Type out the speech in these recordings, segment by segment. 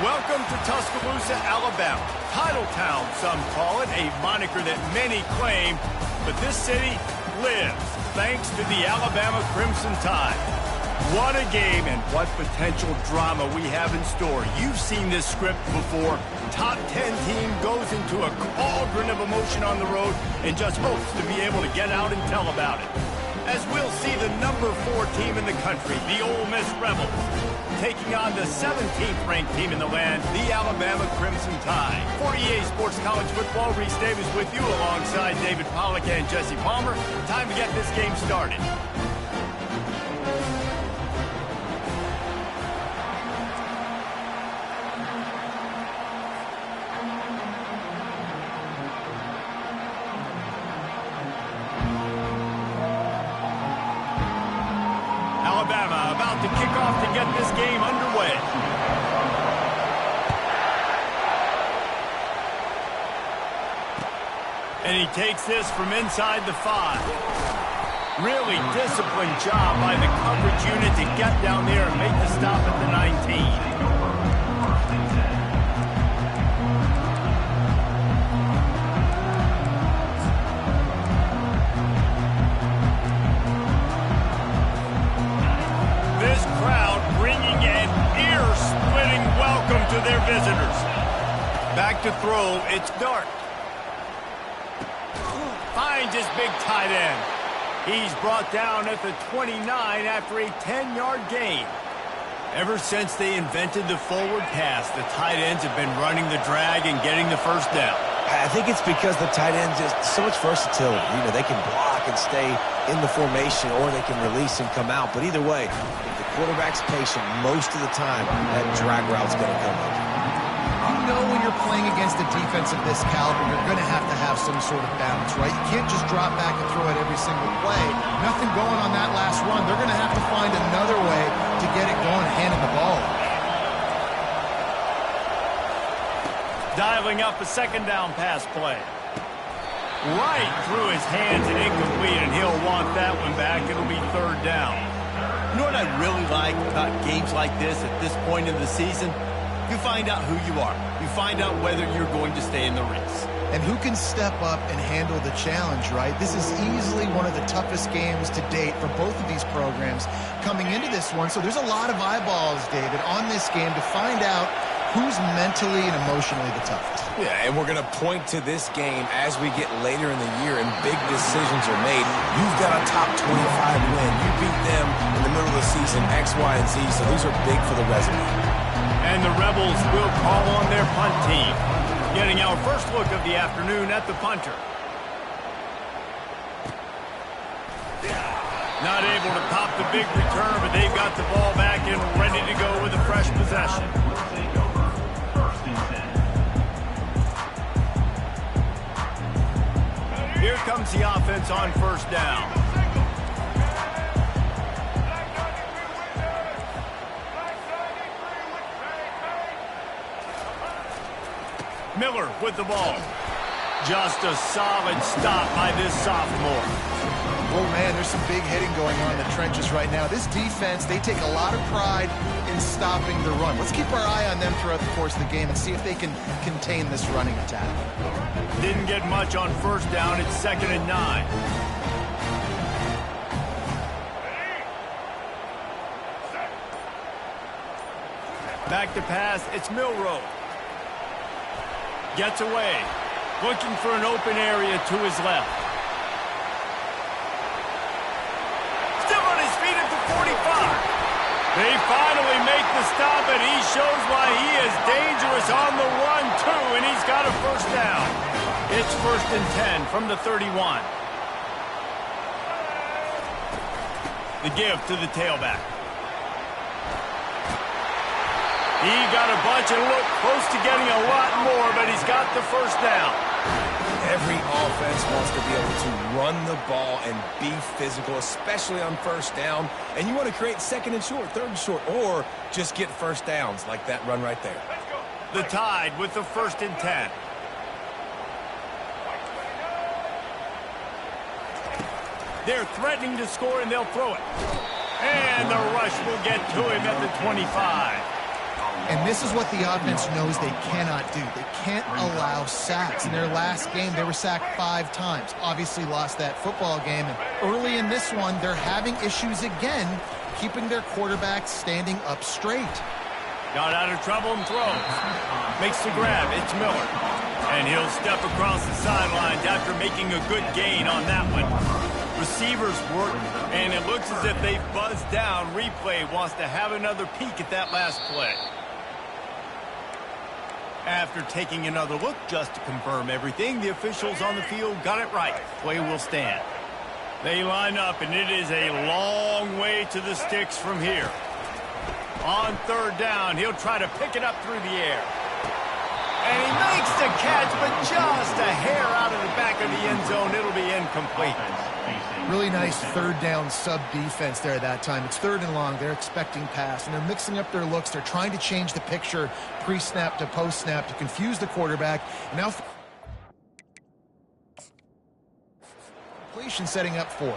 Welcome to Tuscaloosa, Alabama. Title Town, some call it, a moniker that many claim, but this city lives thanks to the Alabama Crimson Tide. What a game and what potential drama we have in store. You've seen this script before. Top 10 team goes into a cauldron of emotion on the road and just hopes to be able to get out and tell about it. As we'll see the number 4 team in the country, the Ole Miss Rebels, taking on the 17th ranked team in the land, the Alabama Crimson Tide. For EA Sports College Football, Reese Davis with you alongside David Pollack and Jesse Palmer. Time to get this game started. Alabama about to kick off to get this game underway. And he takes this from inside the 5. Really disciplined job by the coverage unit to get down there and make the stop at the 19. To their visitors. Back to throw, it's Dart. Finds his big tight end. He's brought down at the 29 after a 10-yard gain. Ever since they invented the forward pass, the tight ends have been running the drag and getting the first down. I think it's because the tight ends is so much versatility. You know, they can block and stay in the formation, or they can release and come out. But either way, if the quarterback's patient most of the time, that drag route's going to come up. You know when you're playing against a defense of this caliber, you're going to have some sort of balance, right? You can't just drop back and throw it every single play. Nothing going on that last run. They're going to have to find another way to get it going, handing the ball. Dialing up a second down pass play. Right through his hands and incomplete, and he'll want that one back. It'll be third down. You know what I really like about games like this at this point in the season? You find out who you are. You find out whether you're going to stay in the race. And who can step up and handle the challenge, right? This is easily one of the toughest games to date for both of these programs coming into this one. So there's a lot of eyeballs, David, on this game to find out who's mentally and emotionally the toughest. Yeah, and we're going to point to this game as we get later in the year and big decisions are made. You've got a top 25 win. You beat them in the middle of the season, X, Y, and Z, so these are big for the resume. And the Rebels will call on their punt team. Getting our first look of the afternoon at the punter. Not able to pop the big return, but they've got the ball back and ready to go with a fresh possession. Here comes the offense on first down. Miller with the ball. Just a solid stop by this sophomore. Oh, man, there's some big hitting going on in the trenches right now. This defense, they take a lot of pride in stopping the run. Let's keep our eye on them throughout the course of the game and see if they can contain this running attack. Didn't get much on first down. It's 2nd and 9. Back to pass. It's Milroe. Gets away. Looking for an open area to his left. Still on his feet at the 45. They finally make the stop, and he shows why he is dangerous on the run, too, and he's got a first down. It's 1st and 10 from the 31. The give to the tailback. He got a bunch and looked close to getting a lot more, but he's got the first down. Every offense wants to be able to run the ball and be physical, especially on first down. And you want to create 2nd and short, 3rd and short, or just get first downs like that run right there. The Tide with the 1st and 10. They're threatening to score, and they'll throw it. And the rush will get to him at the 25. And this is what the offense knows they cannot do. They can't allow sacks. In their last game, they were sacked 5 times. Obviously lost that football game. And early in this one, they're having issues again keeping their quarterback standing up straight. Got out of trouble and throws. Makes the grab. It's Miller. And he'll step across the sidelines after making a good gain on that one. Receivers work, and it looks as if they've buzzed down. Replay wants to have another peek at that last play. After taking another look just to confirm everything, the officials on the field got it right. Play will stand. They line up, and it is a long way to the sticks from here. On third down, he'll try to pick it up through the air. And he makes the catch, but just a hair out of the back of the end zone. It'll be incomplete. Really nice third down sub defense there that time. It's 3rd and long. They're expecting pass, and they're mixing up their looks. They're trying to change the picture pre-snap to post-snap to confuse the quarterback. And now completion setting up 4th.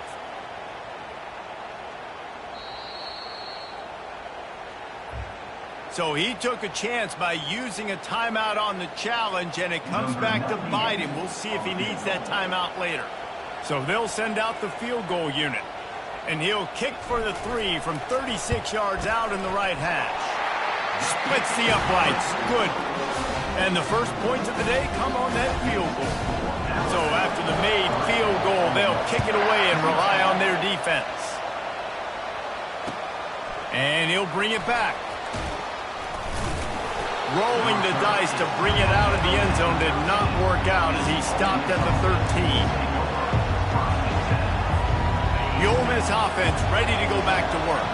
So he took a chance by using a timeout on the challenge, and it comes back to bite him. We'll see if he needs that timeout later. So they'll send out the field goal unit. And he'll kick for the 3 from 36 yards out in the right hash. Splits the uprights. Good. And the first points of the day come on that field goal. So after the made field goal, they'll kick it away and rely on their defense. And he'll bring it back. Rolling the dice to bring it out of the end zone did not work out as he stopped at the 13. The Ole Miss offense ready to go back to work.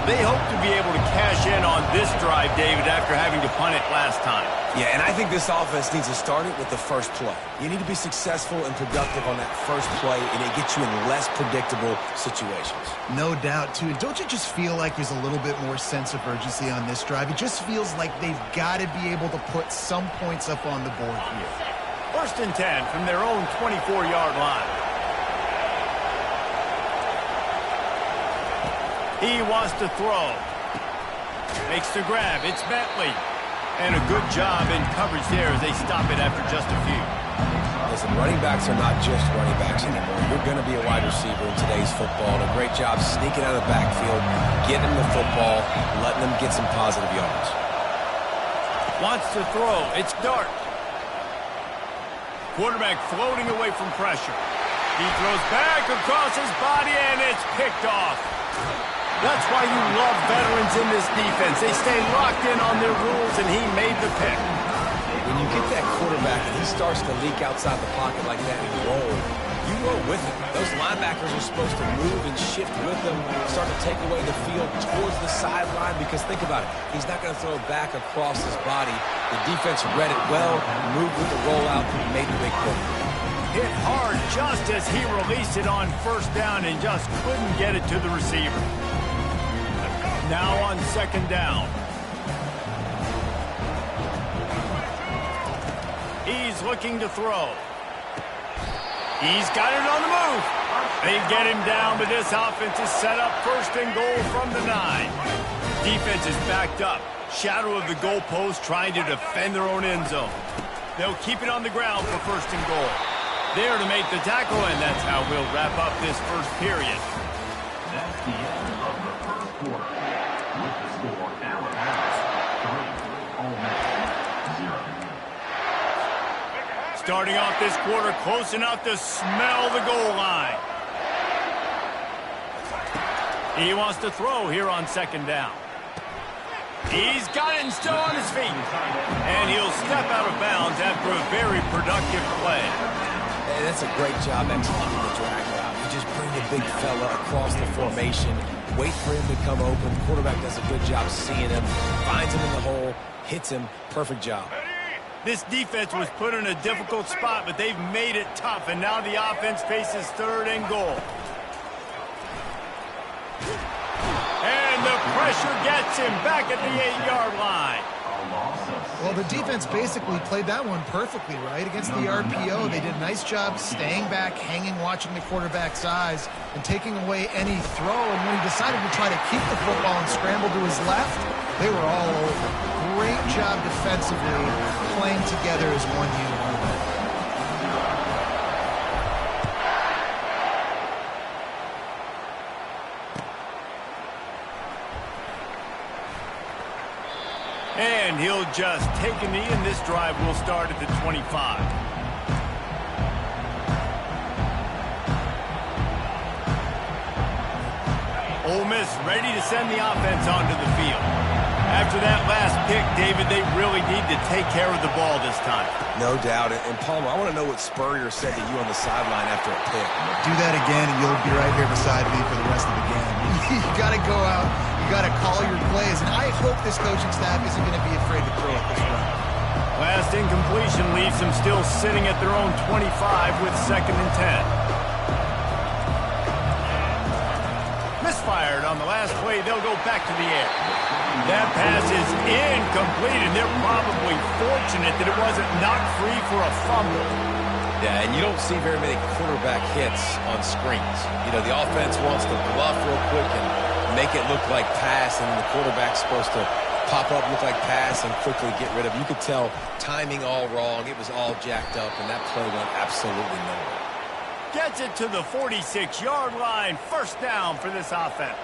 They hope to be able to cash in on this drive, David, after having to punt it last time. Yeah, and I think this offense needs to start it with the first play. You need to be successful and productive on that first play, and it gets you in less predictable situations. No doubt, too. Don't you just feel like there's a little bit more sense of urgency on this drive? It just feels like they've got to be able to put some points up on the board here. 1st and 10 from their own 24-yard line. He wants to throw. Makes the grab. It's Bentley. And a good job in coverage there as they stop it after just a few. Listen, running backs are not just running backs anymore. You're going to be a wide receiver in today's football. And a great job sneaking out of the backfield, getting them the football, letting them get some positive yards. Wants to throw. It's Dart. Quarterback floating away from pressure. He throws back across his body, and it's picked off. That's why you love veterans in this defense. They stay locked in on their rules, and he made the pick. When you get that quarterback and he starts to leak outside the pocket like that and roll, you roll with him. Those linebackers are supposed to move and shift with him, start to take away the field towards the sideline, because think about it. He's not going to throw back across his body. The defense read it well, moved with the rollout, and made the big play. Hit hard just as he released it on 1st down and just couldn't get it to the receiver. Now on 2nd down. He's looking to throw. He's got it on the move. They get him down, but this offense is set up 1st and goal from the 9. Defense is backed up. Shadow of the goalpost trying to defend their own end zone. They'll keep it on the ground for 1st and goal. There to make the tackle, and that's how we'll wrap up this first period. That's the end of the first quarter. With the score, Alabama 3, Ole Miss 0. Starting off this quarter close enough to smell the goal line. He wants to throw here on 2nd down. He's got it and still on his feet. And he'll step out of bounds after a very productive play. Hey, that's a great job executing the drag route. You just bring the big fella across the formation, wait for him to come open. The quarterback does a good job seeing him, finds him in the hole, hits him. Perfect job. This defense was put in a difficult spot, but they've made it tough, and now the offense faces 3rd and goal. And the pressure gets him back at the 8-yard line. Well, the defense basically played that one perfectly, right? Against the RPO, they did a nice job staying back, hanging, watching the quarterback's eyes, and taking away any throw. And when he decided to try to keep the football and scramble to his left, they were all over. great job defensively playing together as one unit. And he'll just take a knee, and this drive will start at the 25. Ole Miss ready to send the offense onto the field. After that last pick, David, they really need to take care of the ball this time. No doubt. And Palmer, I want to know what Spurrier said to you on the sideline after a pick. Do that again, and you'll be right here beside me for the rest of the game. You got to go out. You got to call your plays. And I hope this coaching staff isn't going to be afraid to throw at this run. Last incompletion leaves them still sitting at their own 25 with 2nd and 10. Misfired on the last play. They'll go back to the air. That pass is incomplete, and they're probably fortunate that it wasn't knocked free for a fumble. Yeah, and you don't see very many quarterback hits on screens. You know, the offense wants to bluff real quick and make it look like pass, and the quarterback's supposed to pop up, look like pass, and quickly get rid of it. You could tell timing all wrong. It was all jacked up, and that play went absolutely nowhere. Gets it to the 46-yard line. 1st down for this offense.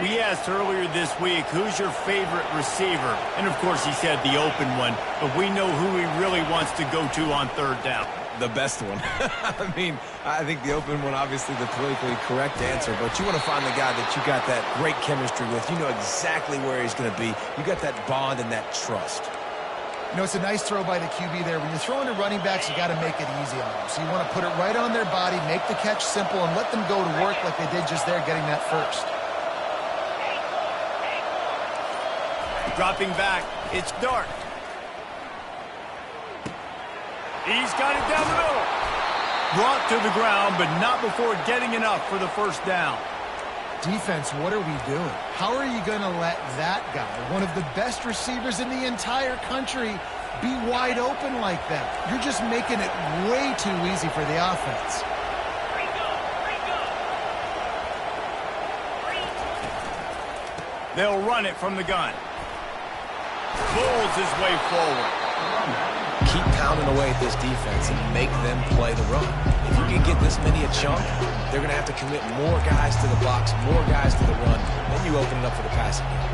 We asked earlier this week, who's your favorite receiver? And, of course, he said the open one. But we know who he really wants to go to on 3rd down. The best one. I mean, I think the open one, obviously the politically correct answer, but you want to find the guy that you got that great chemistry with. You know exactly where he's going to be. You got that bond and that trust. You know, it's a nice throw by the QB there. When you're throwing to running backs, you got to make it easy on them. So you want to put it right on their body, make the catch simple, and let them go to work like they did just there, getting that first. Dropping back, it's Dart. He's got it down the middle. Brought to the ground, but not before getting enough for the 1st down. Defense, what are we doing? How are you going to let that guy, one of the best receivers in the entire country, be wide open like that? You're just making it way too easy for the offense. They'll run it from the gun. Pulls his way forward. Keep pounding away at this defense and make them play the run. If you can get this many a chunk, they're going to have to commit more guys to the box, more guys to the run. Then you open it up for the passing game.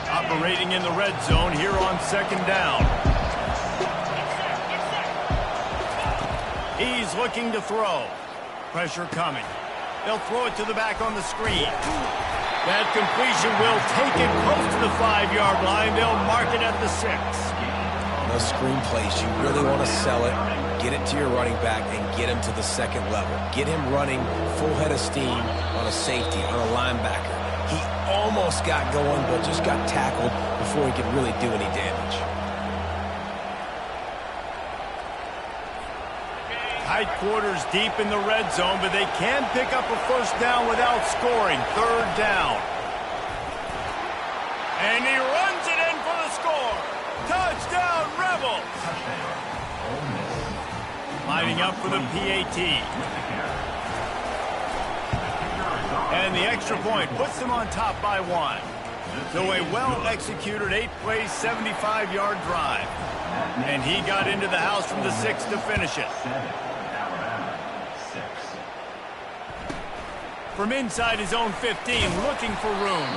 Operating in the red zone here on 2nd down. He's looking to throw. Pressure coming. They'll throw it to the back on the screen. That completion will take it close to the 5-yard line. They'll mark it at the 6. Those screen plays, you really want to sell it, get it to your running back, and get him to the 2nd level. Get him running full head of steam on a safety, on a linebacker. He almost got going, but just got tackled before he could really do any damage. Tight quarters deep in the red zone, but they can pick up a 1st down without scoring. 3rd down. And he runs it in for the score. Touchdown, Rebels! Lining up for the PAT. And the extra point puts them on top by 1. So a well-executed 8-play, 75-yard drive. And he got into the house from the 6 to finish it. From inside his own 15, looking for room.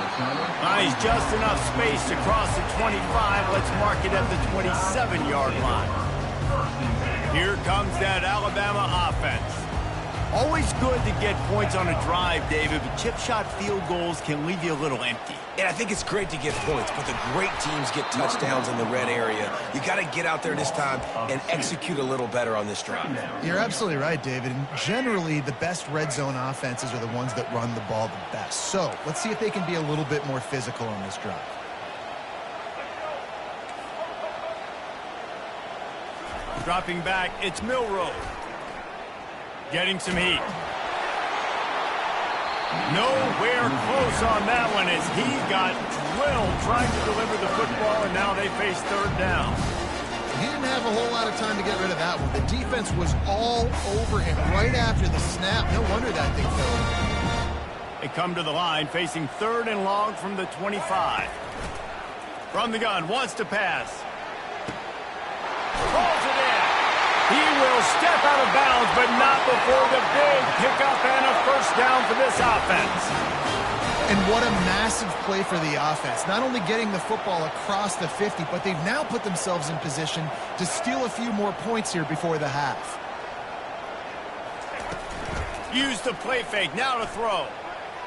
He's just enough space to cross the 25. Let's mark it at the 27-yard line. Here comes that Alabama offense. Always good to get points on a drive, David, but chip shot field goals can leave you a little empty. And I think it's great to get points, but the great teams get touchdowns in the red area. You got to get out there this time and execute a little better on this drive. You're absolutely right, David. And generally, the best red zone offenses are the ones that run the ball the best. So let's see if they can be a little bit more physical on this drive. Dropping back, it's Milroe. Getting some heat. Nowhere close on that one as he got drilled trying to deliver the football, and now they face 3rd down. He didn't have a whole lot of time to get rid of that one. The defense was all over him right after the snap. No wonder that thing fell. They come to the line facing 3rd and long from the 25. From the gun, wants to pass. Pulls it in. He will step out of bounds, but not before the big pickup and a first down for this offense. And what a massive play for the offense. Not only getting the football across the 50, but they've now put themselves in position to steal a few more points here before the half. Use the play fake, now to throw.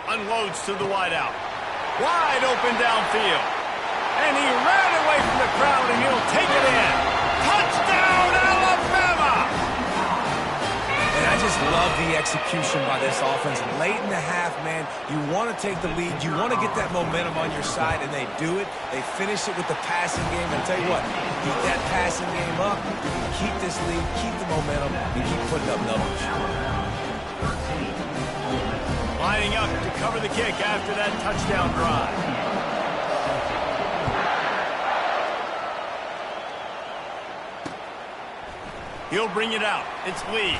Unloads to the wideout. Wide open downfield. And he ran away from the crowd, and he'll take it in. Touchdown, Alabama! And I just love the execution by this offense. Late in the half, man, you want to take the lead. You want to get that momentum on your side, and they do it. They finish it with the passing game. And tell you what, keep that passing game up. You can keep this lead, keep the momentum, and keep putting up numbers. Lining up to cover the kick after that touchdown drive. He'll bring it out. It's Lee.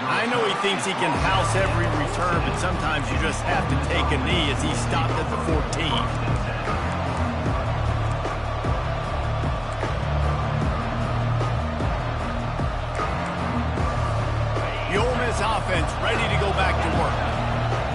I know he thinks he can house every return, but sometimes you just have to take a knee as he stopped at the 14. The Ole Miss offense ready to go back to work.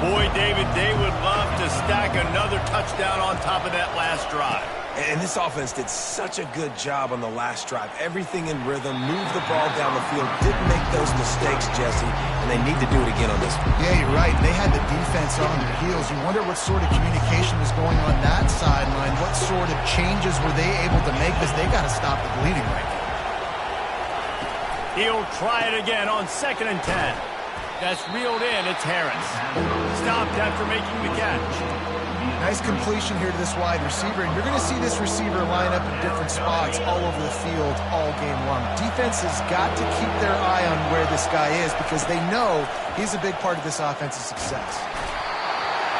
Boy, David, they would love to stack another touchdown on top of that last drive. And this offense did such a good job on the last drive. Everything in rhythm, moved the ball down the field, didn't make those mistakes, Jesse, and they need to do it again on this one. Yeah, you're right. They had the defense on their heels. You wonder what sort of communication was going on that sideline. What sort of changes were they able to make, because they got to stop the bleeding right now. He'll try it again on 2nd and 10. That's reeled in. It's Harris. Stopped after making the catch. Nice completion here to this wide receiver, and you're going to see this receiver line up in different spots all over the field all game long. Defense has got to keep their eye on where this guy is, because they know he's a big part of this offense's success.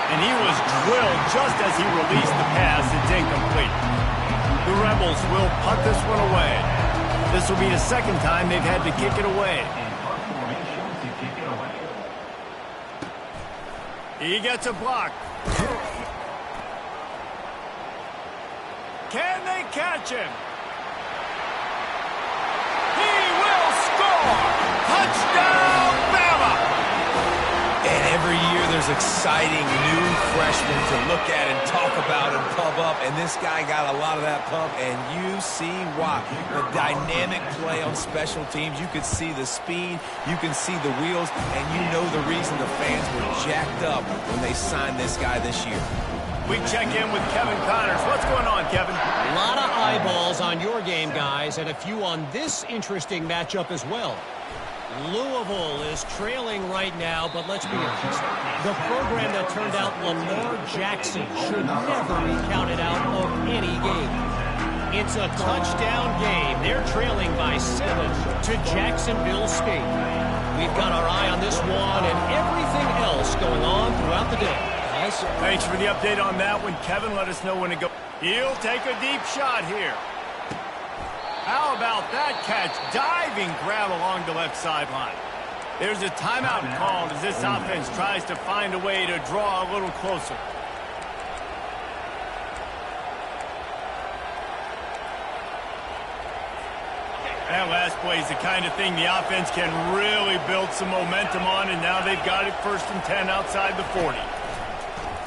And he was drilled just as he released the pass. It's incomplete. The Rebels will punt this one away. This will be the 2nd time they've had to kick it away. He gets a block. Can they catch him? He will score! Touchdown, Bama! And every year there's exciting new freshmen to look at and talk about and pump up, and this guy got a lot of that pump, and you see why. The dynamic play on special teams, you could see the speed, you can see the wheels, and you know the reason the fans were jacked up when they signed this guy this year. We check in with Kevin Connors. What's going on, Kevin? A lot of eyeballs on your game, guys, and a few on this interesting matchup as well. Louisville is trailing right now, but let's be honest. The program that turned out Lamar Jackson should never be counted out of any game. It's a touchdown game. They're trailing by 7 to Jacksonville State. We've got our eye on this one and everything else going on throughout the day. Thanks for the update on that one, Kevin. Let us know when to go. He'll take a deep shot here. How about that catch? Diving grab along the left sideline. There's a timeout called as this offense tries to find a way to draw a little closer. That last play is the kind of thing the offense can really build some momentum on, and now they've got it 1st and 10 outside the 40.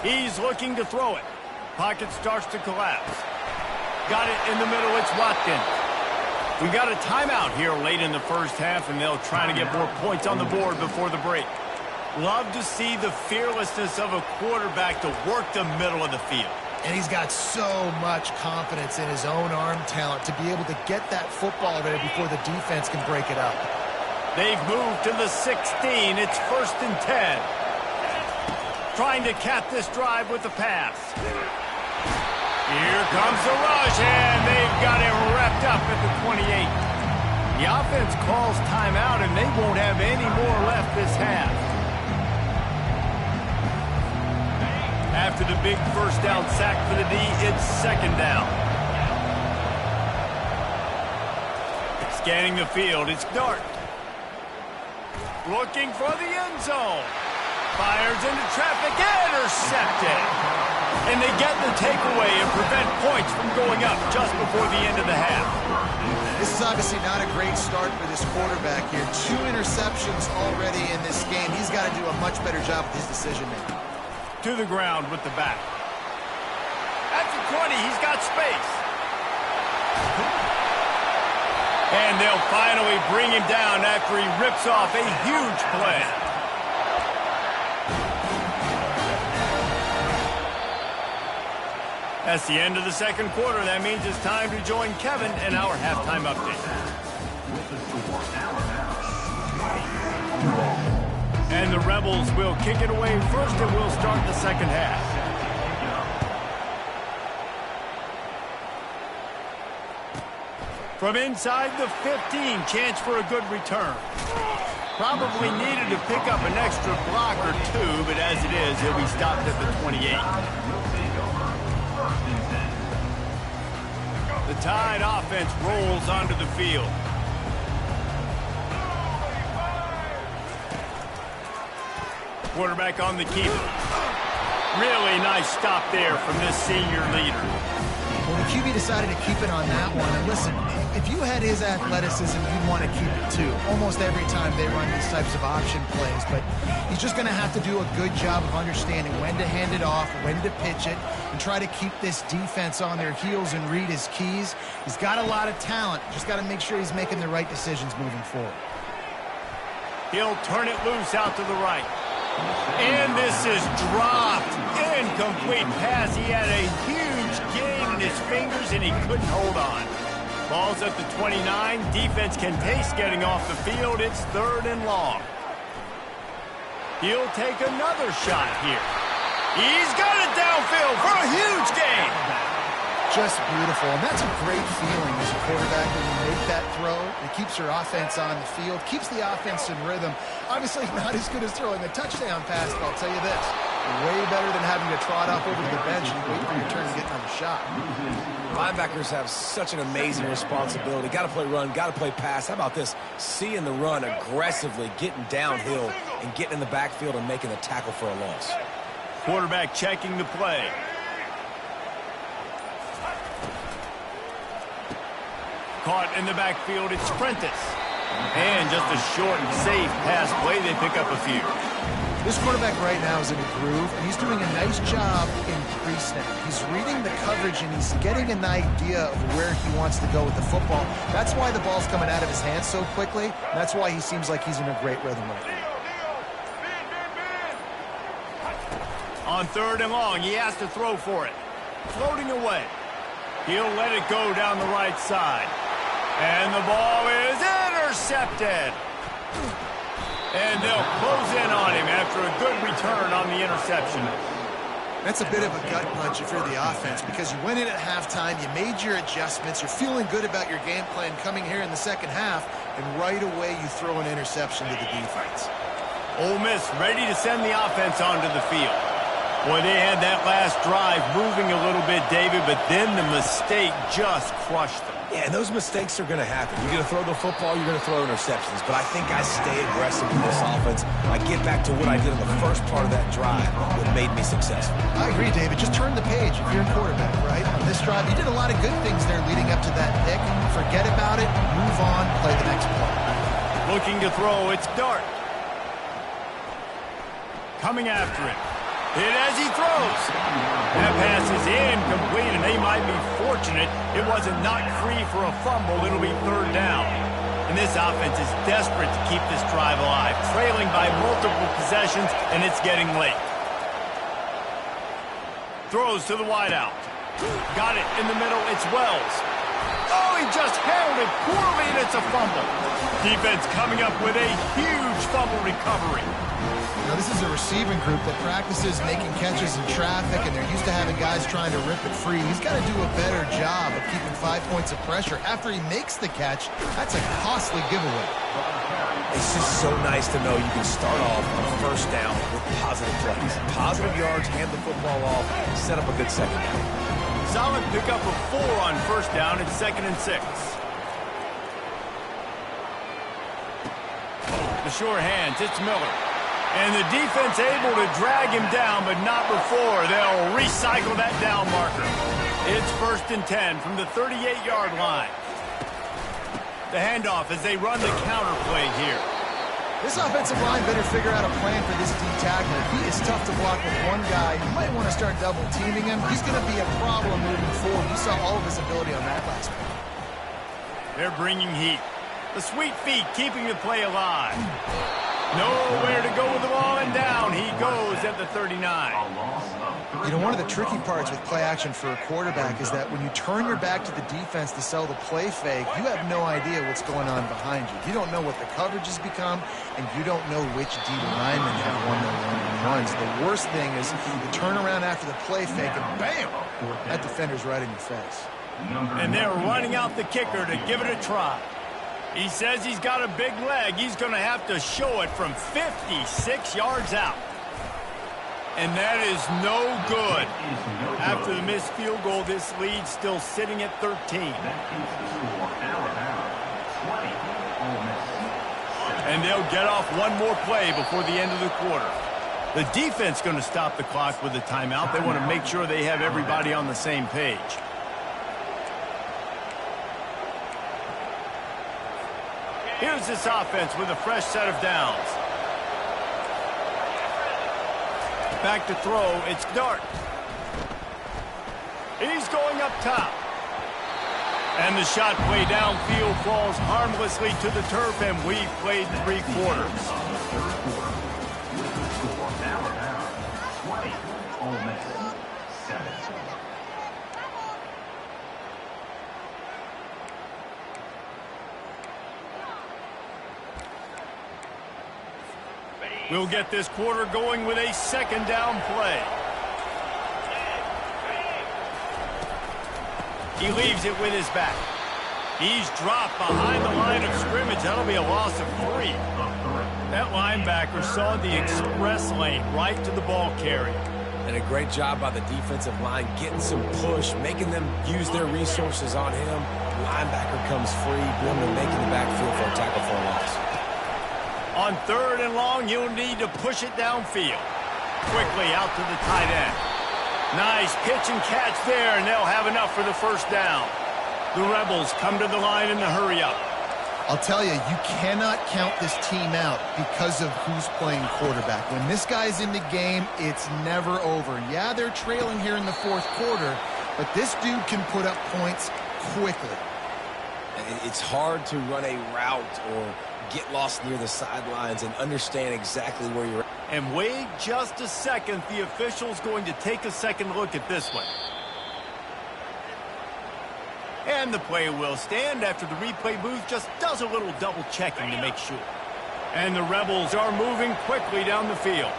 He's looking to throw it. Pocket starts to collapse. Got it in the middle. It's Watkins. We've got a timeout here late in the 1st half, and they'll try to get more points on the board before the break. Love to see the fearlessness of a quarterback to work the middle of the field. And he's got so much confidence in his own arm talent to be able to get that football there before the defense can break it up. They've moved to the 16. It's 1st and 10. Trying to cap this drive with the pass. Here comes the rush, and they've got it wrapped up at the 28. The offense calls timeout, and they won't have any more left this half. After the big 1st down sack for the D, it's 2nd down. Scanning the field, it's Dart. Looking for the end zone. Fires into traffic, intercepted. And they get the takeaway and prevent points from going up just before the end of the half. This is obviously not a great start for this quarterback here. 2 interceptions already in this game. He's got to do a much better job with his decision-making. To the ground with the back. At the 20, he's got space. And they'll finally bring him down after he rips off a huge play. That's the end of the second quarter. That means it's time to join Kevin in our halftime update. And the Rebels will kick it away first, and we'll start the second half. From inside the 15, chance for a good return. Probably needed to pick up an extra block or 2, but as it is, he'll be stopped at the 28. The Tide offense rolls onto the field. Quarterback on the keeper. Really nice stop there from this senior leader. Well, the QB decided to keep it on that one. And listen, if you had his athleticism, you'd want to keep it too. Almost every time they run these types of option plays. But he's just going to have to do a good job of understanding when to hand it off, when to pitch it, and try to keep this defense on their heels and read his keys. He's got a lot of talent. Just got to make sure he's making the right decisions moving forward. He'll turn it loose out to the right. And this is dropped. Incomplete pass. He had a huge gain in his fingers, and he couldn't hold on. Ball's at the 29. Defense can taste getting off the field. It's 3rd and long. He'll take another shot here. He's got it downfield for a huge gain. Just beautiful, and that's a great feeling as a quarterback when you make that throw. It keeps your offense on the field, keeps the offense in rhythm. Obviously not as good as throwing a touchdown pass, but I'll tell you this, way better than having to trot off over to the bench and wait for your turn to get another shot. Linebackers have such an amazing responsibility. Got to play run, got to play pass. How about this? Seeing the run aggressively, getting downhill, and getting in the backfield and making the tackle for a loss. Quarterback checking the play. Caught in the backfield, it's Prentice. And just a short and safe pass play, they pick up a few. This quarterback right now is in a groove, and he's doing a nice job in pre-snap. He's reading the coverage, and he's getting an idea of where he wants to go with the football. That's why the ball's coming out of his hands so quickly. That's why he seems like he's in a great rhythm right now. On 3rd and long, he has to throw for it. Floating away. He'll let it go down the right side. And the ball is intercepted. And they'll close in on him after a good return on the interception. That's a bit of a gut punch if you're the offense, because you went in at halftime, you made your adjustments, you're feeling good about your game plan coming here in the second half, and right away you throw an interception to the defense. Ole Miss ready to send the offense onto the field. Boy, they had that last drive moving a little bit, David, but then the mistake just crushed them. Yeah, and those mistakes are going to happen. You're going to throw the football, you're going to throw interceptions. But I think I stay aggressive with this offense. I get back to what I did in the first part of that drive that made me successful. I agree, David. Just turn the page if you're a quarterback, right? On this drive, you did a lot of good things there leading up to that pick. Forget about it, move on, play the next play. Looking to throw, it's Dart. Coming after it. Hit as he throws. That pass is incomplete, and they might be fortunate it wasn't knocked free for a fumble. It'll be 3rd down. And this offense is desperate to keep this drive alive, trailing by multiple possessions, and it's getting late. Throws to the wideout. Got it in the middle. It's Wells. Oh, he just handled it poorly, and it's a fumble. Defense coming up with a huge fumble recovery. Now, this is a receiving group that practices making catches in traffic, and they're used to having guys trying to rip it free. He's got to do a better job of keeping 5 points of pressure. After he makes the catch, that's a costly giveaway. It's just so nice to know you can start off on a first down with positive plays. Positive yards, hand the football off, set up a good second down. Solid pickup of 4 on first down. It's 2nd and 6. The sure hands, it's Miller. And the defense able to drag him down, but not before they'll recycle that down marker. It's 1st and 10 from the 38-yard line. The handoff as they run the counter play here. This offensive line better figure out a plan for this D tackler. He is tough to block with one guy. You might want to start double teaming him. He's going to be a problem moving forward. You saw all of his ability on that last play. They're bringing heat. The sweet feet keeping the play alive. Nowhere to go with the ball, and down he goes at the 39. You know, one of the tricky parts with play action for a quarterback is that when you turn your back to the defense to sell the play fake, you have no idea what's going on behind you. You don't know what the coverage has become, and you don't know which D linemen have won their one-on-ones. The worst thing is you turn around after the play fake, and bam, that defender's right in your face. And they're running out the kicker to give it a try. He says he's got a big leg. He's going to have to show it from 56 yards out. And that is no good. After the missed field goal, this lead's still sitting at 13. And they'll get off one more play before the end of the quarter. The defense going to stop the clock with a timeout. They want to make sure they have everybody on the same page. Here's this offense with a fresh set of downs. Back to throw, it's Dart. He's going up top. And the shot play downfield falls harmlessly to the turf, and we've played 3 quarters. We'll get this quarter going with a 2nd down play. He leaves it with his back. He's dropped behind the line of scrimmage. That'll be a loss of 3. That linebacker saw the express lane right to the ball carrier. And a great job by the defensive line getting some push, making them use their resources on him. Linebacker comes free, boom, and making the backfield for a tackle for a loss. On 3rd and long, you'll need to push it downfield. Quickly out to the tight end. Nice pitch and catch there, and they'll have enough for the 1st down. The Rebels come to the line in the hurry-up. I'll tell you, you cannot count this team out because of who's playing quarterback. When this guy's in the game, it's never over. Yeah, they're trailing here in the 4th quarter, but this dude can put up points quickly. It's hard to run a route or get lost near the sidelines and understand exactly where you're at. And wait just a second. The official's going to take a second look at this one. And the play will stand after the replay booth just does a little double checking to make sure. And the Rebels are moving quickly down the field.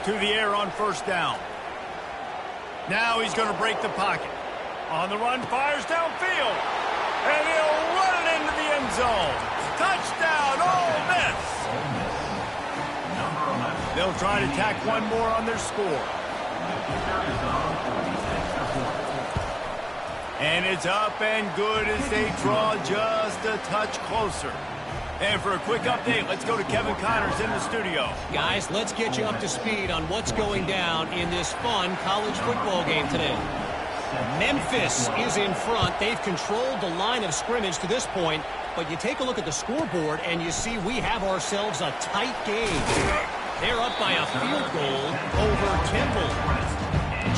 To the air on 1st down. Now he's going to break the pocket. On the run, fires downfield. And he'll run it into the end zone. Touchdown, Ole Miss. They'll try to tack one more on their score. And it's up and good as they draw just a touch closer. And for a quick update, let's go to Kevin Connors in the studio. Guys, let's get you up to speed on what's going down in this fun college football game today. Memphis is in front. They've controlled the line of scrimmage to this point, but you take a look at the scoreboard and you see we have ourselves a tight game. They're up by a field goal over Temple.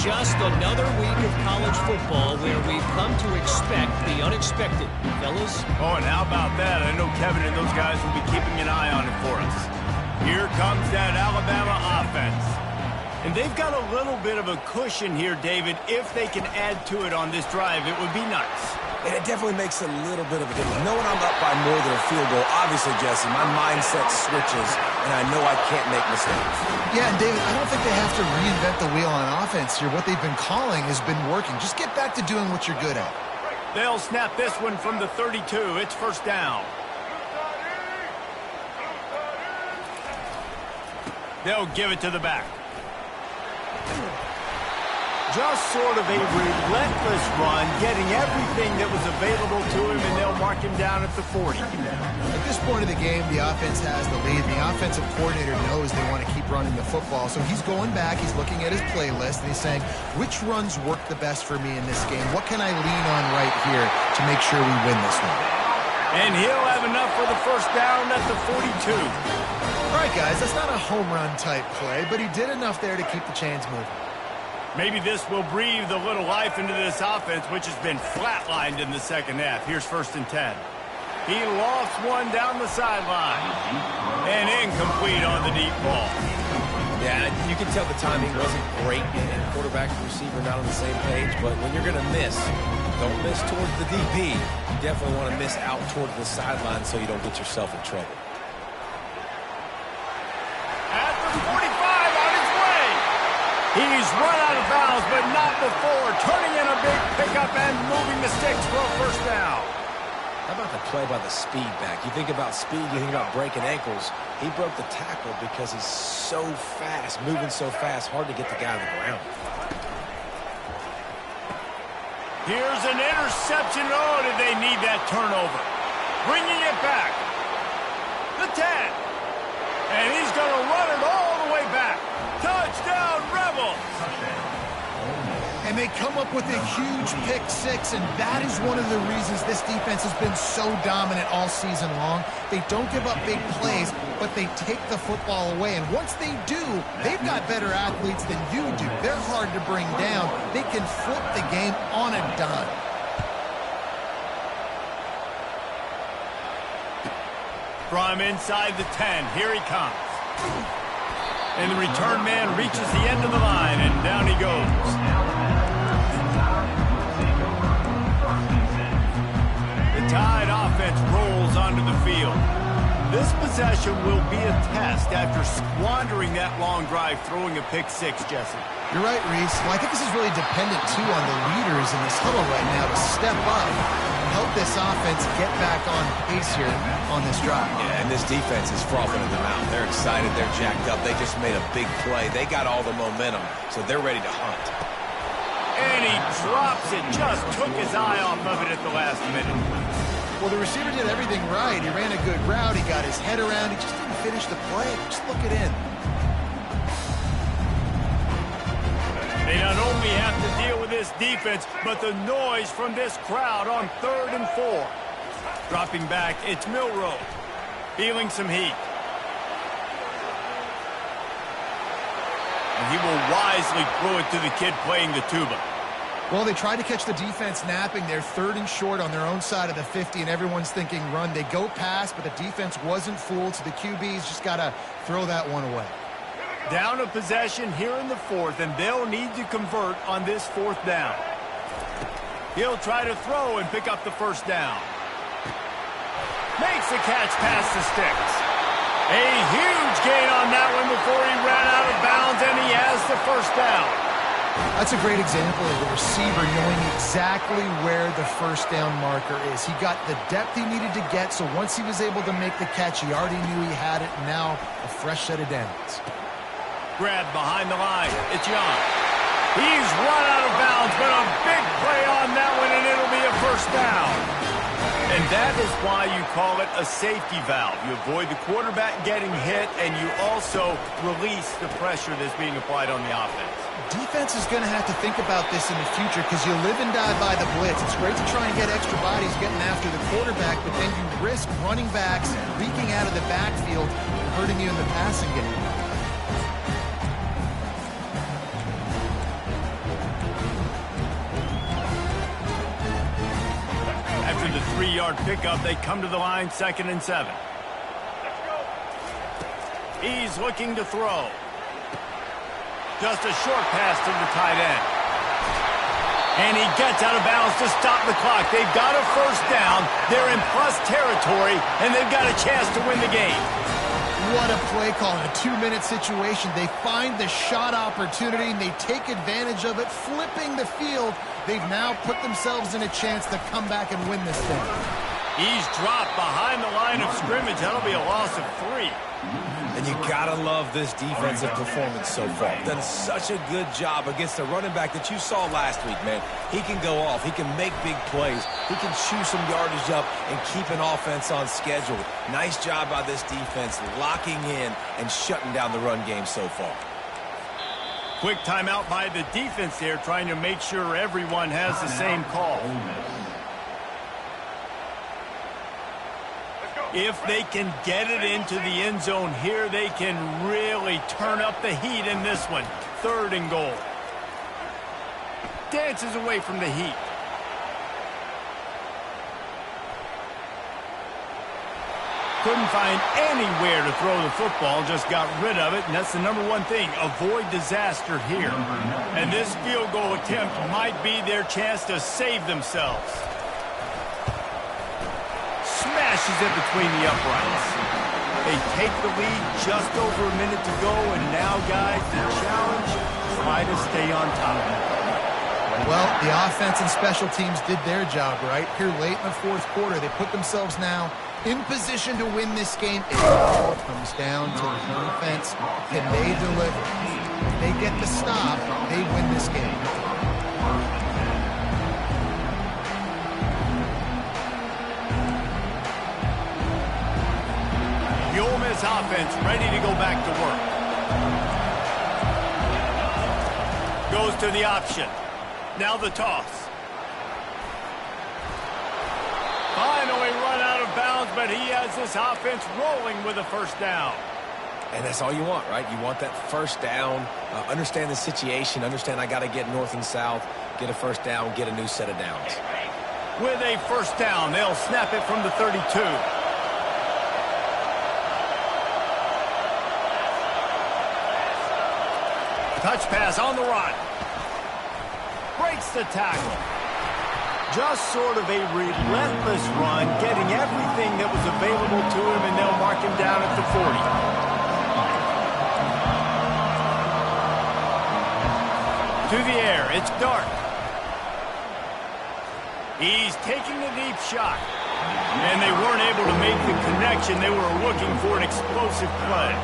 Just another week of college football where we've come to expect the unexpected. Fellas? Oh, and how about that? I know Kevin and those guys will be keeping an eye on it for us. Here comes that Alabama offense. And they've got a little bit of a cushion here, David. If they can add to it on this drive, it would be nice. And it definitely makes a little bit of a difference. Knowing I'm up by more than a field goal, obviously, Jesse, my mindset switches, and I know I can't make mistakes. Yeah, and David, I don't think they have to reinvent the wheel on offense here. What they've been calling has been working. Just get back to doing what you're good at. They'll snap this one from the 32. It's 1st down. They'll give it to the back. Just sort of a relentless run, getting everything that was available to him, and they'll mark him down at the 40. At this point of the game, the offense has the lead. The offensive coordinator knows they want to keep running the football, so he's going back, he's looking at his playlist, and he's saying, which runs work the best for me in this game? What can I lean on right here to make sure we win this one? And he'll have enough for the first down at the 42. All right, guys, that's not a home run type play, but he did enough there to keep the chains moving. Maybe this will breathe a little life into this offense, which has been flatlined in the second half. Here's 1st and 10. He lofts one down the sideline. And incomplete on the deep ball. Yeah, you can tell the timing wasn't great, and quarterback and receiver not on the same page, but when you're going to miss, don't miss towards the DP. You definitely want to miss out towards the sideline so you don't get yourself in trouble. At the 45, on his way. He's run out of bounds, but not before. Turning in a big pickup and moving the sticks for a first down. How about the play by the speed back? You think about speed, you think about breaking ankles. He broke the tackle because he's so fast, moving so fast, hard to get the guy on the ground. Here's an interception. Oh, did they need that turnover? Bringing it back. The 10. And he's going to run it all the way back. Touchdown, Rebels! And they come up with a huge pick six, and that is one of the reasons this defense has been so dominant all season long. They don't give up big plays, but they take the football away. And once they do, they've got better athletes than you do. They're hard to bring down. They can flip the game on a dime. From inside the 10, here he comes. And the return man reaches the end of the line, and down he goes. The Tide offense rolls onto the field. This possession will be a test after squandering that long drive, throwing a pick six, Jesse. You're right, Reese. Well, I think this is really dependent, too, on the leaders in this huddle right now to step up and help this offense get back on pace here on this drive. Yeah, and this defense is frothing at the mouth. They're excited. They're jacked up. They just made a big play. They got all the momentum, so they're ready to hunt. And he drops it. Just took his eye off of it at the last minute. Well, the receiver did everything right. He ran a good route. He got his head around. He just didn't finish the play. Just look it in. They not only have to deal with this defense, but the noise from this crowd on 3rd and 4. Dropping back, it's Milroe. Feeling some heat. And he will wisely throw it to the kid playing the tuba. Well, they tried to catch the defense napping. They're 3rd and short on their own side of the 50, and everyone's thinking run. They go pass, but the defense wasn't fooled, so the QB's just got to throw that one away. Down a possession here in the 4th, and they'll need to convert on this 4th down. He'll try to throw and pick up the first down. Makes the catch past the sticks. A huge gain on that one before he ran out of bounds, and he has the first down. That's a great example of the receiver knowing exactly where the first down marker is. He got the depth he needed to get, so once he was able to make the catch, he already knew he had it, and now a fresh set of downs. Grab behind the line. It's Young. He's run out of bounds, but a big play on that one, and it'll be a first down. And that is why you call it a safety valve. You avoid the quarterback getting hit, and you also release the pressure that's being applied on the offense. Defense is going to have to think about this in the future because you live and die by the blitz. It's great to try and get extra bodies getting after the quarterback, but then you risk running backs leaking out of the backfield and hurting you in the passing game. After the 3-yard pickup, they come to the line, 2nd and 7. He's looking to throw. Just a short pass to the tight end. And he gets out of bounds to stop the clock. They've got a first down. They're in plus territory, and they've got a chance to win the game. What a play call in a 2-minute situation. They find the shot opportunity, and they take advantage of it, flipping the field. They've now put themselves in a chance to come back and win this thing. He's dropped behind the line of scrimmage. That'll be a loss of 3. And you gotta love this defensive performance so far. Done such a good job against the running back that you saw last week, man. He can go off. He can make big plays. He can chew some yardage up and keep an offense on schedule. Nice job by this defense locking in and shutting down the run game so far. Quick timeout by the defense there, trying to make sure everyone has the same call. If they can get it into the end zone here, they can really turn up the heat in this one. 3rd and goal. Dances away from the heat. Couldn't find anywhere to throw the football, just got rid of it, and that's the #1 thing. Avoid disaster here. And this field goal attempt might be their chance to save themselves. Smashes it between the uprights. They take the lead, just over a minute to go, and now, guys, the challenge, try to stay on top. Well, the offense and special teams did their job, right? Here late in the 4th quarter, they put themselves now in position to win this game. It all comes down to the defense. Can they deliver? If they get the stop, they win this game. The Ole Miss offense ready to go back to work. Goes to the option. Now the toss. Finally run out of bounds, but he has this offense rolling with a 1st down. And that's all you want, right? You want that 1st down, understand the situation, understand I got to get north and south, get a 1st down, get a new set of downs. With a 1st down, they'll snap it from the 32. Touch pass on the run. Breaks the tackle. Just sort of a relentless run, getting everything that was available to him, and they'll mark him down at the 40. To the air, it's Dark. He's taking a deep shot. And they weren't able to make the connection. They were looking for an explosive play.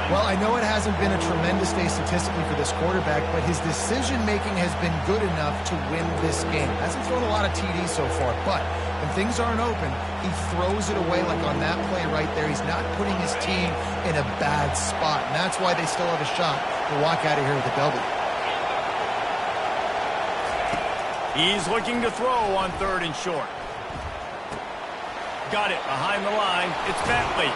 Well, I know it hasn't been a tremendous day statistically for this quarterback, but his decision-making has been good enough to win this game. Hasn't thrown a lot of TDs so far, but when things aren't open, he throws it away like on that play right there. He's not putting his team in a bad spot, and that's why they still have a shot to walk out of here with a W. He's looking to throw on 3rd and short. Got it behind the line. It's Bentley.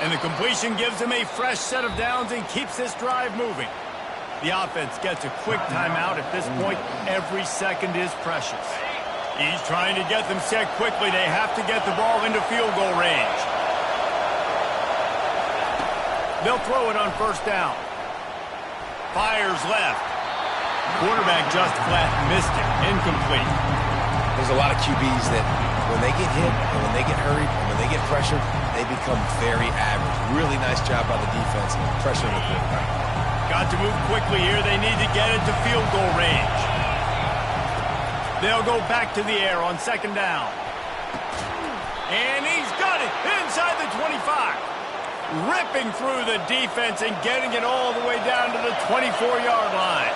And the completion gives him a fresh set of downs and keeps this drive moving. The offense gets a quick timeout. At this point, every second is precious. He's trying to get them set quickly. They have to get the ball into field goal range. They'll throw it on 1st down. Fires left. Quarterback just flat missed it. Incomplete. There's a lot of QBs that when they get hit and when they get hurried and when they get pressured, they become very average. Really nice job by the defense pressuring the quarterback. Got to move quickly here. They need to get it to field goal range. They'll go back to the air on 2nd down. And he's got it inside the 25. Ripping through the defense and getting it all the way down to the 24-yard line.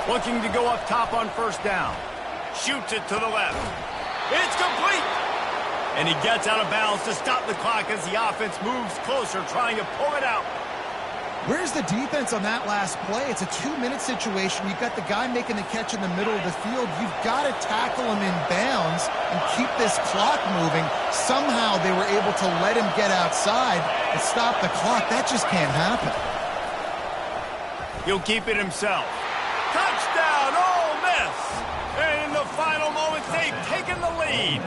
Looking to go up top on 1st down. Shoots it to the left. It's complete. And he gets out of bounds to stop the clock as the offense moves closer, trying to pull it out. Where's the defense on that last play? It's a 2-minute situation. You've got the guy making the catch in the middle of the field. You've got to tackle him in bounds and keep this clock moving. Somehow they were able to let him get outside and stop the clock. That just can't happen. He'll keep it himself. Touchdown, Ole Miss! And in the final moments, they've taken the lead.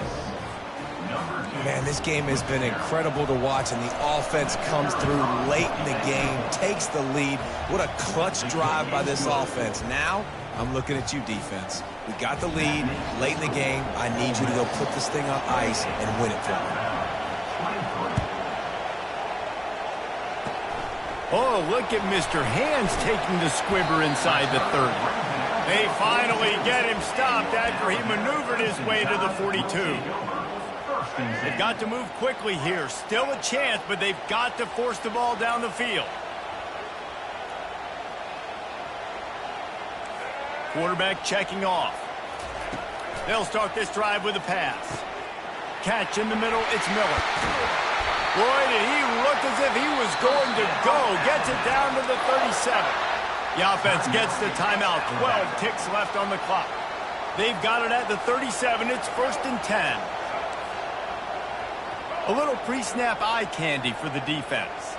Man, this game has been incredible to watch, and the offense comes through late in the game, takes the lead. What a clutch drive by this offense. Now, I'm looking at you, defense. We got the lead late in the game. I need you to go put this thing on ice and win it for me. Oh, look at Mr. Hands taking the squibber inside the 30. They finally get him stopped after he maneuvered his way to the 42. They've got to move quickly here. Still a chance, but they've got to force the ball down the field. Quarterback checking off. They'll start this drive with a pass. Catch in the middle, it's Miller. Boy, did he look as if he was going to go. Gets it down to the 37. The offense gets the timeout. 12 ticks left on the clock. They've got it at the 37. It's 1st and 10. A little pre-snap eye candy for the defense.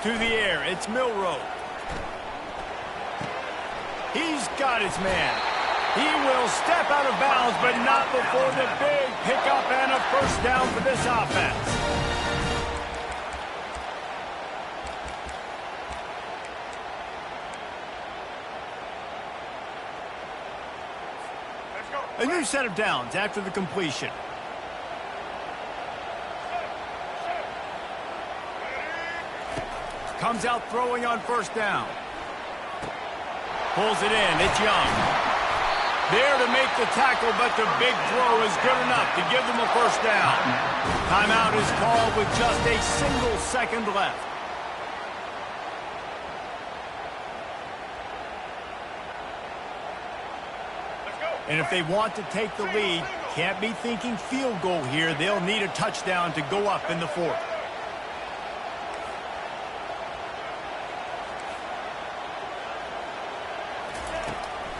To the air, it's Milroe. He's got his man. He will step out of bounds, but not before the big pickup and a first down for this offense. A new set of downs after the completion. Comes out throwing on first down. Pulls it in. It's Young. There to make the tackle, but the big throw is good enough to give them a first down. Timeout is called with just a single second left. And if they want to take the lead, can't be thinking field goal here. They'll need a touchdown to go up in the 4th.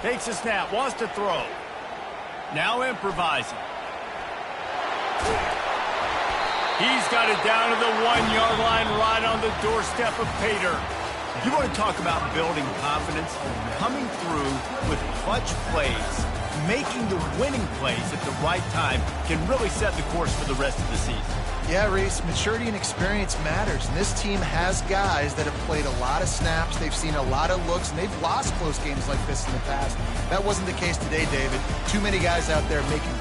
Takes a snap, wants to throw. Now improvising. He's got it down to the 1-yard line right on the doorstep of Pater. You want to talk about building confidence? Coming through with clutch plays, making the winning plays at the right time can really set the course for the rest of the season. Yeah, Reese, maturity and experience matters, and this team has guys that have played a lot of snaps, they've seen a lot of looks, and they've lost close games like this in the past. That wasn't the case today, David. Too many guys out there making